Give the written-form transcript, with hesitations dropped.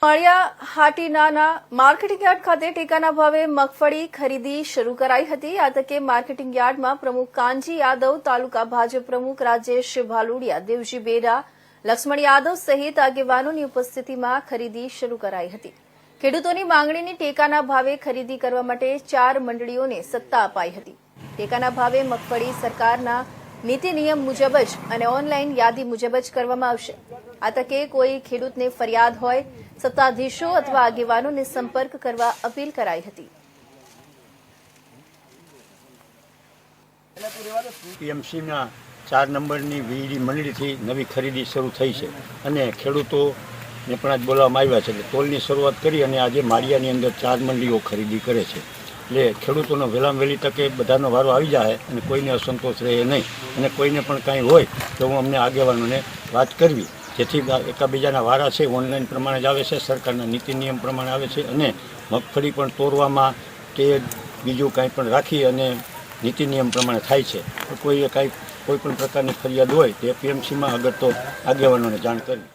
માળિયા હાટીનાના marketing yard ખાતે ટેકાના ભાવે મગફળી ખરીદી શરૂ કરાઈ હતી। આ તકે માર્કેટિંગ યાર્ડમાં પ્રમુખ કાનજી યાદવ, તાલુકા ભાજપ પ્રમુખ રાજેશ ભાલુડિયા, દેવજી બેરા, લક્ષ્મણ યાદવ સહિત આગેવાનોની ઉપસ્થિતિમાં ખરીદી શરૂ કરાઈ હતી। ખેડૂતોની માંગણીની ટેકાના ભાવે ખરીદી કરવા માટે 4 મંડળીઓને સત્તા અપાઈ હતી। ટેકાના ભાવે મગફળી સરકારના નીતિ નિયમ મુજબ જ અને ઓનલાઈન યાદી મુજબ જ કરવામાં આવશે। આ તકે કોઈ ખેડૂતને ફરિયાદ હોય સત્તાધીશો અથવા આગેવાનોને સંપર્ક કરવા અપીલ કરાઈ હતી। પીએમસીના 4 નંબરની વીડી મંડળીથી નવી ખરીદી શરૂ થઈ છે અને ખેડૂતોને પણ આજ બોલાવવામાં આવ્યા છે। તોલની શરૂઆત કરી અને આજે માળિયાની અંદર 4 મંડળીઓ ખરીદી કરે છે। એટલે ખેડૂતોનો વહેલામાં વહેલી તકે બધાનો વારો આવી જાય અને કોઈને અસંતોષ રહે નહીં અને કોઈને પણ કાંઈ હોય તો હું અમને આગેવાનોને વાત કરવી, જેથી એકાબીજાના વારા છે ઓનલાઈન પ્રમાણે જ આવે છે, સરકારના નીતિ નિયમ પ્રમાણે આવે છે અને મગફળી પણ તોરવામાં કે બીજું કાંઈ પણ રાખી અને નીતિ નિયમ પ્રમાણે થાય છે। તો કોઈ પણ પ્રકારની ફરિયાદ હોય તે પીએમસીમાં આગળ તો આગેવાનોને જાણ કરવી।